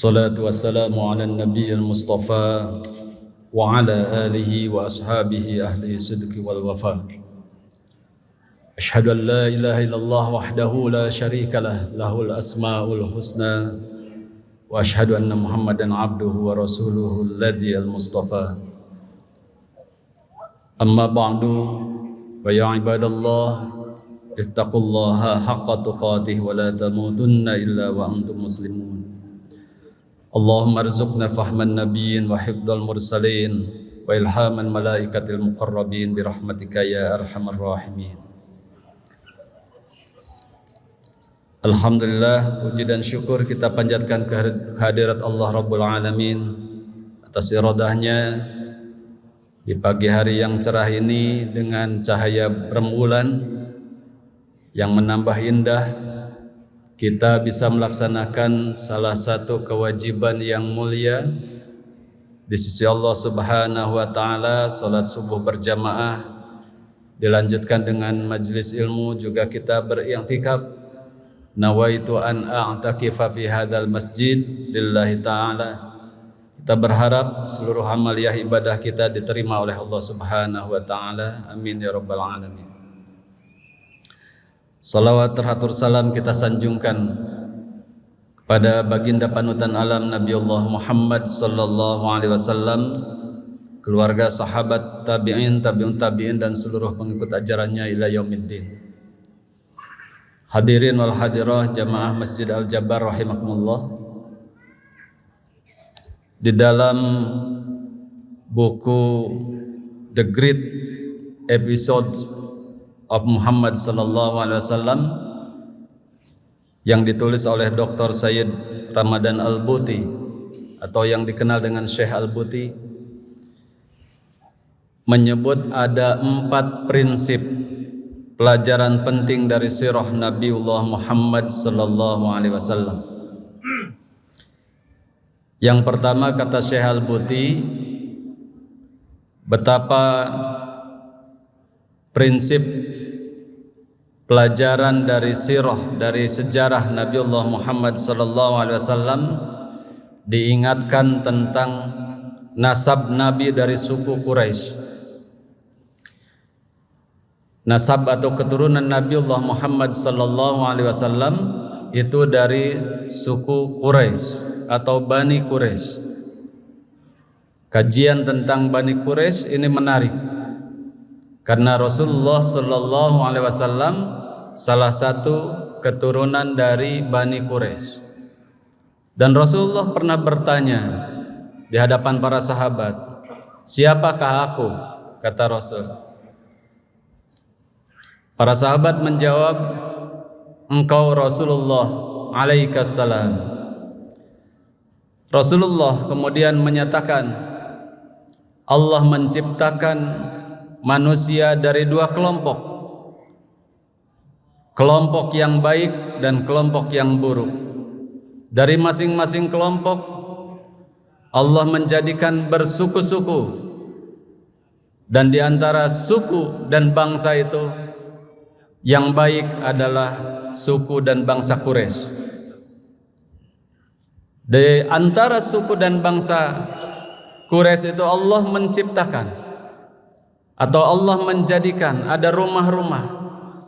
Wassalatu wassalamu ala nabiyil mustafa wa ala alihi wa ashabihi ahli sidqi wal wafa. Ashhadu an la ilaha illallah wahdahu la syarika lah, lahul asmaul husna, wa ashhadu anna Muhammadan abduhu wa rasuluhu alladhi al-mustafa. Amma ba'du, wa ya ibadallah, ittaqullaha haqqa tuqatih wa la tamutunna illa wa antum muslimun. Allahumma arzuqna fahman nabiyyin wa hifdzal mursalin wa ilhaman malaikatil muqarrabin birahmatika ya arhamar rahimin. Alhamdulillah, puji dan syukur kita panjatkan kehadirat Allah Rabbul Alamin atas iradahnya di pagi hari yang cerah ini dengan cahaya rembulan yang menambah indah. Kita bisa melaksanakan salah satu kewajiban yang mulia di sisi Allah Subhanahu wa taala, salat subuh berjamaah, dilanjutkan dengan majelis ilmu, juga kita beriktikaf. Nawaitu an a'takifa fi hadzal masjid lillahi taala. Kita berharap seluruh amaliyah ibadah kita diterima oleh Allah Subhanahu wa taala. Amin ya rabbal alamin. Salawat teratur salam kita sanjungkan kepada baginda panutan alam Nabi Allah Muhammad sallallahu alaihi wasallam, keluarga, sahabat, tabi'in, tabi'un tabi'in dan seluruh pengikut ajarannya ila yaumiddin. Hadirin wal hadirah jamaah Masjid Al-Jabbar rahimakumullah. Di dalam buku The Great Episodes of Muhammad sallallahu alaihi wasallam yang ditulis oleh Dr. Sayyid Ramadan Al-Buti atau yang dikenal dengan Syekh Al-Buti, menyebut ada 4 prinsip pelajaran penting dari sirah Nabiullah Muhammad sallallahu alaihi wasallam. Yang pertama, kata Syekh Al-Buti, betapa prinsip pelajaran dari sirah, dari sejarah Nabiullah Muhammad sallallahu alaihi wasallam diingatkan tentang nasab Nabi dari suku Quraisy. Nasab atau keturunan Nabiullah Muhammad sallallahu alaihi wasallam itu dari suku Quraisy atau Bani Quraisy. Kajian tentang Bani Quraisy ini menarik karena Rasulullah sallallahu alaihi wasallam salah satu keturunan dari Bani Quraisy. Dan Rasulullah pernah bertanya di hadapan para sahabat, "Siapakah aku?" kata Rasul. Para sahabat menjawab, "Engkau Rasulullah alaikassalam." Rasulullah kemudian menyatakan, Allah menciptakan manusia dari 2 kelompok, kelompok yang baik dan kelompok yang buruk. Dari masing-masing kelompok Allah menjadikan bersuku-suku, dan di antara suku dan bangsa itu yang baik adalah suku dan bangsa Quraisy. Di antara suku dan bangsa Quraisy itu Allah menciptakan atau Allah menjadikan ada rumah-rumah,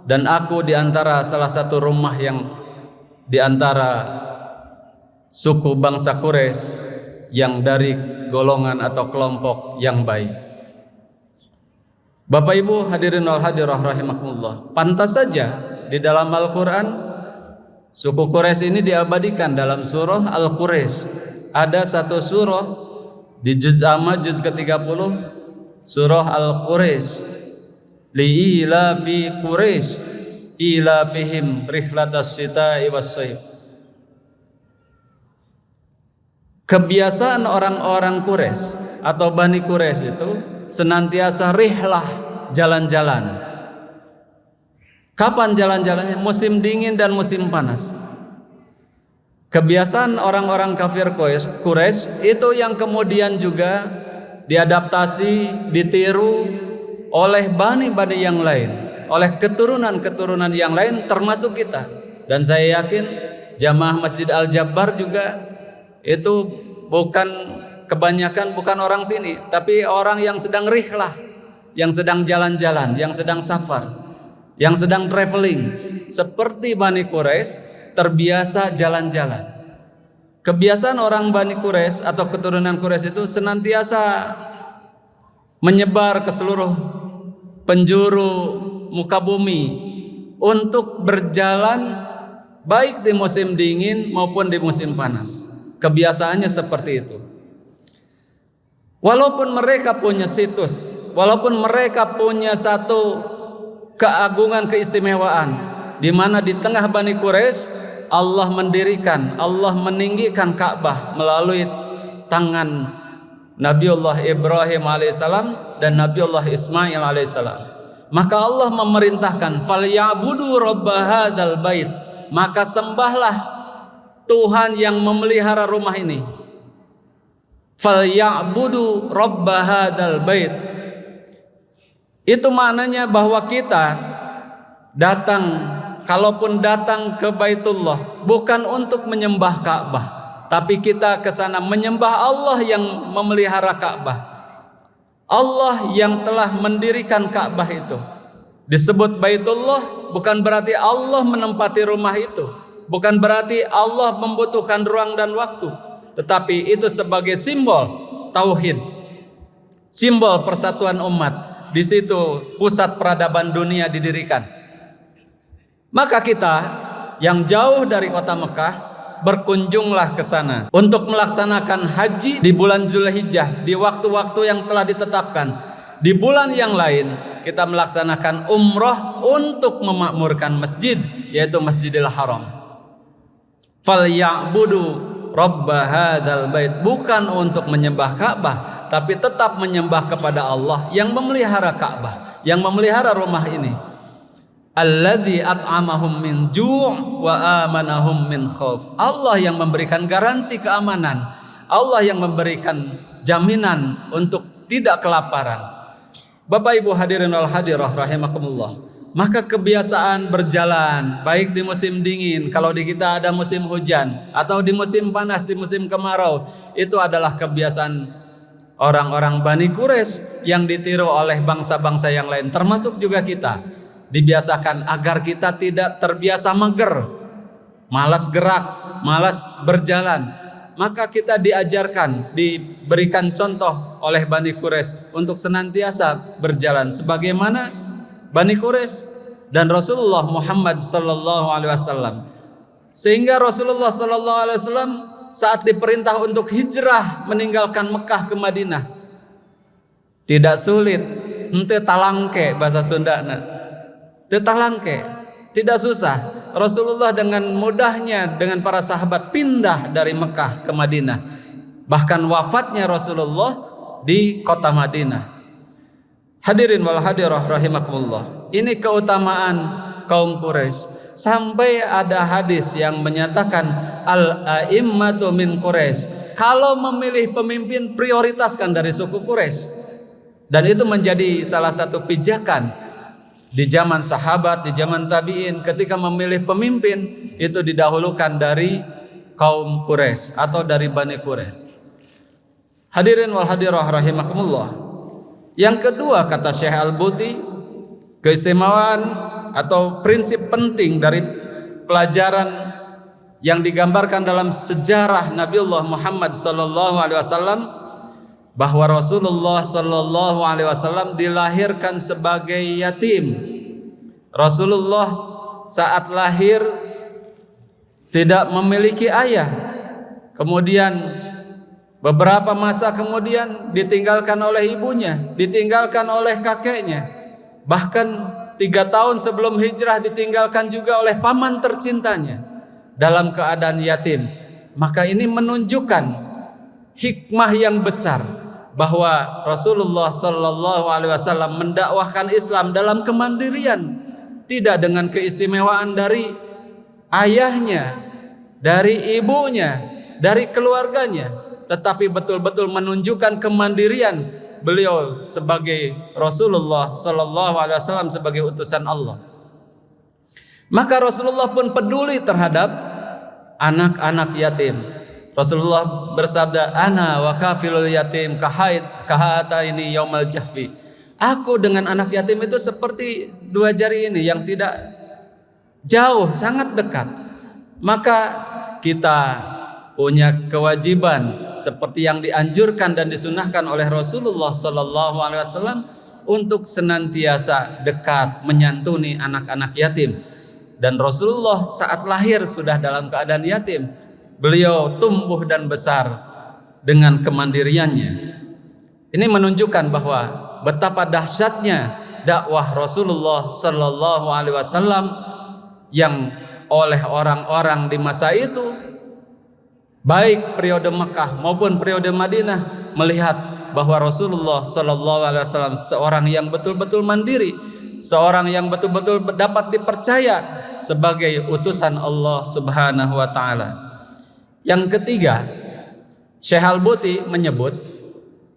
dan aku di antara salah satu rumah yang di antara suku bangsa Quraisy yang dari golongan atau kelompok yang baik. Bapak Ibu hadirin wal hadirah rahimakumullah, pantas saja di dalam Al-Quran suku Quraisy ini diabadikan dalam surah Al-Quraisy. Ada satu surah di juz amma juz ke-30, surah Al-Quraisy, li'ila fi Quraisy ila fihim rihlatas syita'i was-sayf. Kebiasaan orang-orang Quraisy atau Bani Quraisy itu senantiasa rihlah, jalan-jalan. Kapan jalan-jalannya? Musim dingin dan musim panas. Kebiasaan orang-orang kafir Quraisy itu yang kemudian juga diadaptasi, ditiru oleh bani-bani yang lain, oleh keturunan-keturunan yang lain termasuk kita. Dan saya yakin jamaah Masjid Al-Jabbar juga itu bukan kebanyakan bukan orang sini, tapi orang yang sedang rihlah, yang sedang jalan-jalan, yang sedang safar, yang sedang traveling. Seperti Bani Quraisy terbiasa jalan-jalan. Kebiasaan orang Bani Quraisy atau keturunan Quraisy itu senantiasa menyebar ke seluruh penjuru muka bumi untuk berjalan baik di musim dingin maupun di musim panas. Kebiasaannya seperti itu. Walaupun mereka punya situs, walaupun mereka punya satu keagungan, keistimewaan, di mana di tengah Bani Quraisy Allah mendirikan, Allah meninggikan Ka'bah melalui tangan Nabiullah Ibrahim alaihissalam dan Nabiullah Ismail alaihissalam. Maka Allah memerintahkan, "Falyabudu rabb hadzal bait." Maka sembahlah Tuhan yang memelihara rumah ini. "Falyabudu rabb hadzal bait." Itu maknanya bahwa kita datang, kalaupun datang ke Baitullah bukan untuk menyembah Ka'bah, tapi kita ke sana menyembah Allah yang memelihara Ka'bah. Allah yang telah mendirikan Ka'bah itu. Disebut Baitullah bukan berarti Allah menempati rumah itu, bukan berarti Allah membutuhkan ruang dan waktu, tetapi itu sebagai simbol tauhid, simbol persatuan umat. Di situ pusat peradaban dunia didirikan. Maka kita yang jauh dari kota Mekah berkunjunglah ke sana untuk melaksanakan haji di bulan Zulhijjah, di waktu-waktu yang telah ditetapkan. Di bulan yang lain kita melaksanakan umroh untuk memakmurkan masjid, yaitu Masjidil Haram. Falyabudu rabb hadzal bait, bukan untuk menyembah Ka'bah, tapi tetap menyembah kepada Allah yang memelihara Ka'bah, yang memelihara rumah ini. Alladzi at'amahum min ju' wa amanahum min khauf. Allah yang memberikan garansi keamanan, Allah yang memberikan jaminan untuk tidak kelaparan. Bapak Ibu hadirin wal hadirah rahimakumullah. Maka kebiasaan berjalan baik di musim dingin, kalau di kita ada musim hujan, atau di musim panas, di musim kemarau, itu adalah kebiasaan orang-orang Bani Quraisy yang ditiru oleh bangsa-bangsa yang lain, termasuk juga kita. Dibiasakan agar kita tidak terbiasa mager, malas gerak, malas berjalan. Maka kita diajarkan, diberikan contoh oleh Bani Quraisy untuk senantiasa berjalan sebagaimana Bani Quraisy dan Rasulullah Muhammad sallallahu alaihi wasallam. Sehingga Rasulullah sallallahu alaihi wasallam saat diperintah untuk hijrah meninggalkan Mekah ke Madinah tidak sulit, henteu talangke bahasa Sundana. Teu talangke, tidak susah. Rasulullah dengan mudahnya dengan para sahabat pindah dari Mekah ke Madinah. Bahkan wafatnya Rasulullah di kota Madinah. Hadirin wal hadirah rahimakumullah. Ini keutamaan kaum Quraisy. Sampai ada hadis yang menyatakan al-a'immatu min Quraisy. Kalau memilih pemimpin, prioritaskan dari suku Quraisy. Dan itu menjadi salah satu pijakan di zaman sahabat, di zaman tabi'in, ketika memilih pemimpin itu didahulukan dari kaum Quraisy atau dari Bani Quraisy. Hadirin wal hadirah rahimakumullah. Yang kedua, kata Syekh Al-Buti, keistimewaan atau prinsip penting dari pelajaran yang digambarkan dalam sejarah Nabiullah Muhammad sallallahu alaihi wasallam, bahwa Rasulullah sallallahu alaihi wasallam dilahirkan sebagai yatim. Rasulullah saat lahir tidak memiliki ayah. Kemudian beberapa masa kemudian ditinggalkan oleh ibunya, ditinggalkan oleh kakeknya. Bahkan 3 tahun sebelum hijrah ditinggalkan juga oleh paman tercintanya dalam keadaan yatim. Maka ini menunjukkan hikmah yang besar bahwa Rasulullah sallallahu alaihi wasallam mendakwahkan Islam dalam kemandirian, tidak dengan keistimewaan dari ayahnya, dari ibunya, dari keluarganya, tetapi betul-betul menunjukkan kemandirian beliau sebagai Rasulullah sallallahu alaihi wasallam, sebagai utusan Allah. Maka Rasulullah pun peduli terhadap anak-anak yatim. Rasulullah bersabda, ana wa kafilul yatim kahata ini yaumal jahfi. Aku dengan anak yatim itu seperti dua jari ini yang tidak jauh, sangat dekat. Maka kita punya kewajiban seperti yang dianjurkan dan disunahkan oleh Rasulullah sallallahu alaihi wasallam untuk senantiasa dekat menyantuni anak-anak yatim. Dan Rasulullah saat lahir sudah dalam keadaan yatim. Beliau tumbuh dan besar dengan kemandiriannya. Ini menunjukkan bahwa betapa dahsyatnya dakwah Rasulullah sallallahu alaihi wasallam yang oleh orang-orang di masa itu, baik periode Mekah maupun periode Madinah, melihat bahwa Rasulullah sallallahu alaihi wasallam seorang yang betul-betul mandiri, seorang yang betul-betul dapat dipercaya sebagai utusan Allah Subhanahu wa taala. Yang ketiga, Syekh Al-Buti menyebut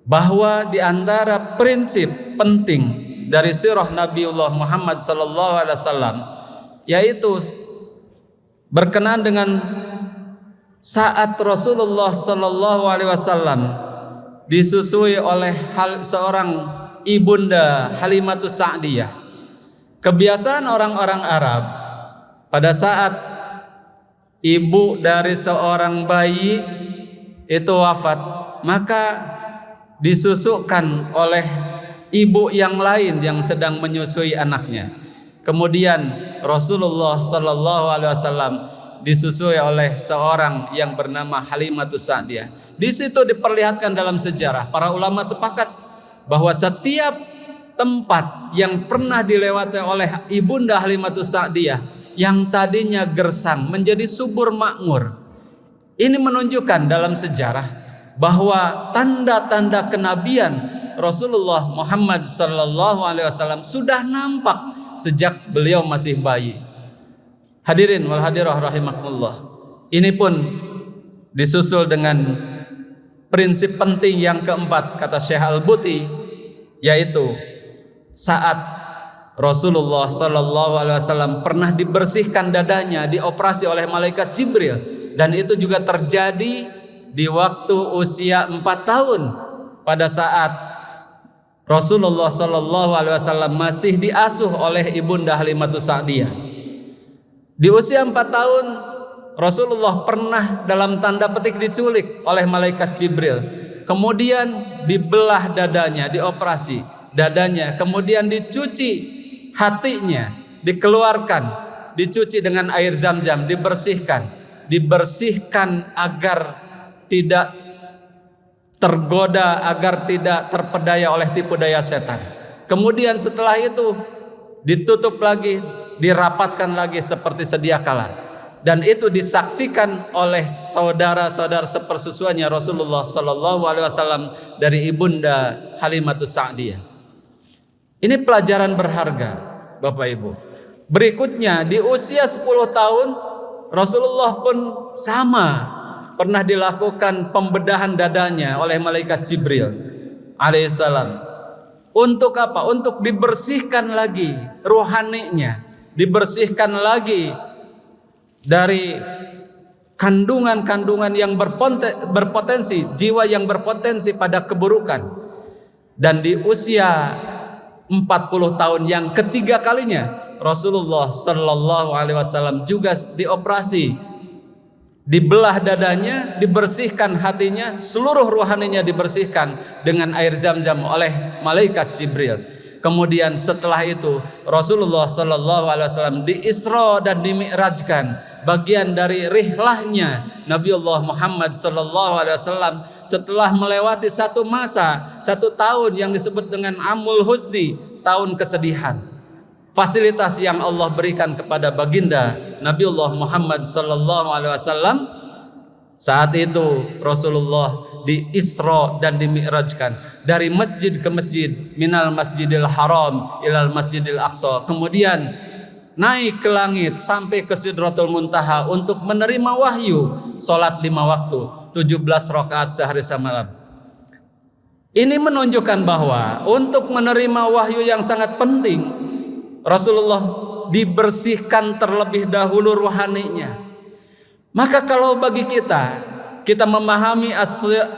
bahwa di antara prinsip penting dari sirah Nabiullah Muhammad sallallahu alaihi wasallam yaitu berkenaan dengan saat Rasulullah sallallahu alaihi wasallam disusui oleh seorang ibunda Halimatus Sa'diyah. Kebiasaan orang-orang Arab pada saat ibu dari seorang bayi itu wafat, maka disusukan oleh ibu yang lain yang sedang menyusui anaknya. Kemudian Rasulullah sallallahu alaihi wasallam disusui oleh seorang yang bernama Halimatus Sa'diyah. Di situ diperlihatkan dalam sejarah, para ulama sepakat bahwa setiap tempat yang pernah dilewati oleh ibunda Halimatus Sa'diyah yang tadinya gersang menjadi subur makmur. Ini menunjukkan dalam sejarah bahwa tanda-tanda kenabian Rasulullah Muhammad sallallahu alaihi wasallam sudah nampak sejak beliau masih bayi. Hadirin wal hadirah rahimakumullah. Ini pun disusul dengan prinsip penting yang keempat, kata Syekh Al-Buti, yaitu saat Rasulullah sallallahu alaihi wasallam pernah dibersihkan dadanya, dioperasi oleh malaikat Jibril, dan itu juga terjadi di waktu usia 4 tahun pada saat Rasulullah sallallahu alaihi wasallam masih diasuh oleh ibunda Halimatus Sa'diyah. Di usia 4 tahun Rasulullah pernah dalam tanda petik diculik oleh malaikat Jibril. Kemudian dibelah dadanya, dioperasi dadanya, kemudian dicuci hatinya, dikeluarkan, dicuci dengan air Zam-Zam, dibersihkan agar tidak tergoda, agar tidak terpedaya oleh tipu daya setan. Kemudian setelah itu ditutup lagi, dirapatkan lagi seperti sedia kala, dan itu disaksikan oleh saudara-saudara sepersusuannya Rasulullah sallallahu alaihi wasallam dari ibunda Halimatus Sa'diyah. Ini pelajaran berharga, Bapak Ibu. Berikutnya di usia 10 tahun Rasulullah pun sama, pernah dilakukan pembedahan dadanya oleh malaikat Jibril alaihissalam. Untuk apa? Untuk dibersihkan lagi rohaninya, dibersihkan lagi dari kandungan-kandungan yang berpotensi, jiwa yang berpotensi pada keburukan. Dan di usia 40 tahun yang ketiga kalinya Rasulullah sallallahu alaihi wasallam juga dioperasi, dibelah dadanya, dibersihkan hatinya, seluruh rohaninya dibersihkan dengan air Zam-Zam oleh malaikat Jibril. Kemudian setelah itu Rasulullah sallallahu alaihi wasallam diisra dan dimi'rajkan, bagian dari rihlahnya Nabiullah Muhammad sallallahu alaihi wasallam setelah melewati satu masa, 1 tahun yang disebut dengan Amul Husni, tahun kesedihan. Fasilitas yang Allah berikan kepada baginda Nabiullah Muhammad sallallahu alaihi wasallam, saat itu Rasulullah diisra dan dimi'rajkan dari masjid ke masjid, minal masjidil haram ilal masjidil aqsa, kemudian naik ke langit sampai ke Sidratul Muntaha untuk menerima wahyu, salat 5 waktu, 17 rakaat sehari semalam. Ini menunjukkan bahwa untuk menerima wahyu yang sangat penting, Rasulullah dibersihkan terlebih dahulu rohaninya. Maka kalau bagi kita kita memahami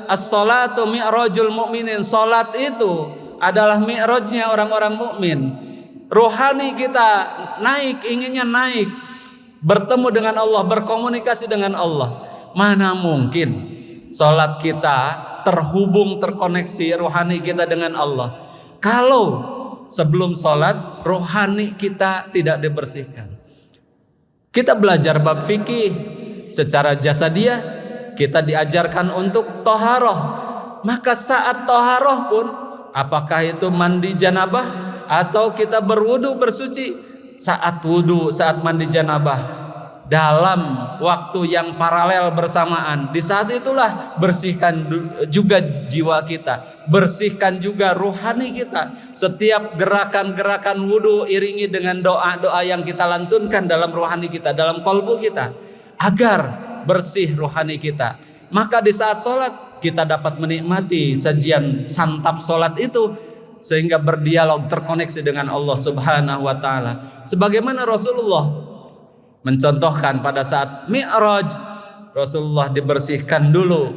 as-salatu mi'rajul mu'minin. Salat itu adalah mi'rajnya orang-orang mukmin. Rohani kita naik, inginnya naik, bertemu dengan Allah, berkomunikasi dengan Allah. Mana mungkin salat kita terhubung, terkoneksi rohani kita dengan Allah kalau sebelum salat rohani kita tidak dibersihkan. Kita belajar bab fikih secara jasadiah, kita diajarkan untuk toharoh. Maka saat toharoh pun, apakah itu mandi janabah atau kita berwudu bersuci, saat wudu, saat mandi janabah, dalam waktu yang paralel bersamaan, di saat itulah bersihkan juga jiwa kita, bersihkan juga rohani kita. Setiap gerakan-gerakan wudu iringi dengan doa-doa yang kita lantunkan dalam rohani kita, dalam kolbu kita, agar bersih rohani kita. Maka di saat sholat kita dapat menikmati sajian santap sholat itu, sehingga berdialog, terkoneksi dengan Allah Subhanahu wa Ta'ala. Sebagaimana Rasulullah mencontohkan pada saat Mi'raj, Rasulullah dibersihkan dulu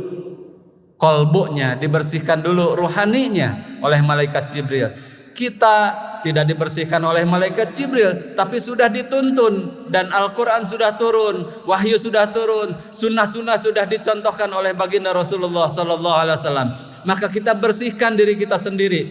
kolbunya, dibersihkan dulu ruhaninya oleh malaikat Jibril. Kita tidak dibersihkan oleh malaikat Jibril, tapi sudah dituntun, dan Al-Quran sudah turun, wahyu sudah turun, sunnah-sunnah sudah dicontohkan oleh baginda Rasulullah Sallallahu Alaihi Wasallam. Maka kita bersihkan diri kita sendiri.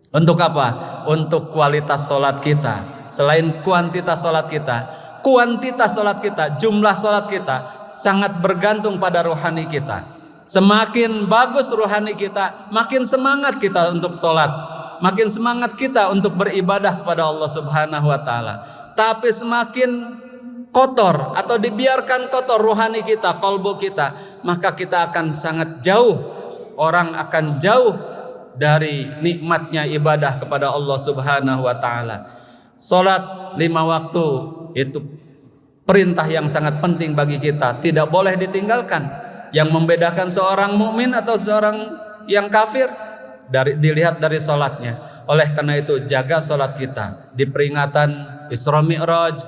Untuk apa? Untuk kualitas sholat kita. Selain kuantitas sholat kita, kuantitas sholat kita, jumlah sholat kita sangat bergantung pada rohani kita. Semakin bagus rohani kita, makin semangat kita untuk sholat, makin semangat kita untuk beribadah kepada Allah Subhanahu wa Ta'ala. Tapi semakin kotor atau dibiarkan kotor rohani kita, kolbu kita, maka kita akan sangat jauh, orang akan jauh dari nikmatnya ibadah kepada Allah Subhanahu wa Ta'ala. Salat 5 waktu itu perintah yang sangat penting bagi kita, tidak boleh ditinggalkan. Yang membedakan seorang mukmin atau seorang yang kafir dilihat dari salatnya. Oleh karena itu jaga salat kita. Di peringatan Isra Mi'raj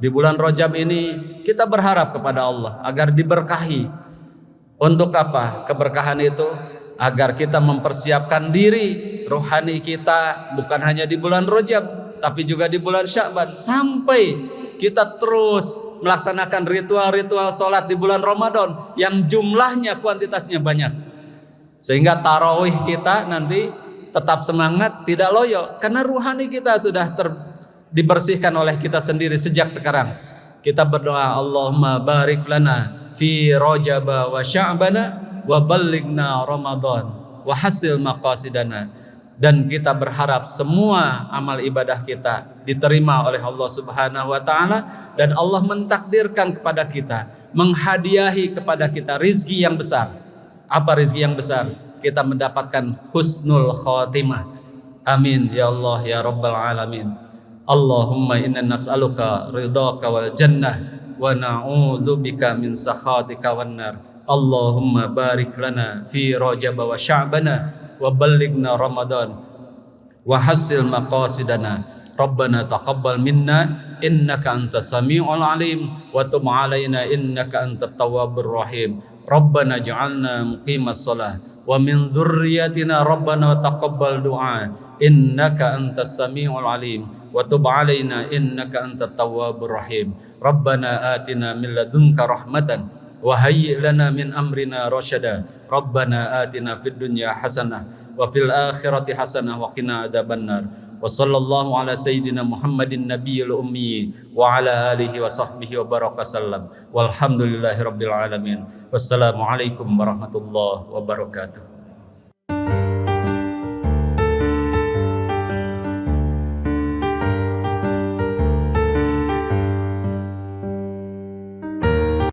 di bulan Rajab ini, kita berharap kepada Allah agar diberkahi. Untuk apa keberkahan itu? Agar kita mempersiapkan diri rohani kita, bukan hanya di bulan Rajab, tapi juga di bulan Sya'ban, sampai kita terus melaksanakan ritual-ritual sholat di bulan Ramadan yang jumlahnya, kuantitasnya banyak, sehingga tarawih kita nanti tetap semangat, tidak loyo, karena ruhani kita sudah dibersihkan oleh kita sendiri sejak sekarang. Kita berdoa, Allahumma barik lana fi Rajaba wa Sya'bana wa ballighna Ramadan wa hasil maqasidana. Dan kita berharap semua amal ibadah kita diterima oleh Allah Subhanahu wa Ta'ala, dan Allah mentakdirkan kepada kita, menghadiahi kepada kita rizki yang besar. Apa rizki yang besar? Kita mendapatkan husnul khatimah. Amin ya Allah ya Rabbal Alamin. Allahumma inna nas'aluka ridhaka wal jannah wa na'udzubika min sakhatika wan nar. Allahumma barik lana fi Rajab wa Sya'bana wa ballighna Ramadan wa hasil maqasidana. Rabbana taqabbal minna innaka antas samiul alim wa tub alaina innaka antat tawwabur rahim. Rabbana ja'alna muqimas shalah wa min dzurriyyatina rabbana taqabbal du'a innaka antas samiul alim wa tub alaina innaka antat tawwabur rahim. Rabbana atina min ladunka rahmatan wa hayyi' lana min amrina rasyada. Rabbana atina fid dunya hasanah wa fil akhirati hasanah wa qina adzabannar. Wa sallallahu ala sayyidina Muhammadin nabiyil ummi wa ala alihi wa sahbihi wa baraka sallam. Walhamdulillahi rabbil alamin. Wassalamu alaikum warahmatullahi wabarakatuh.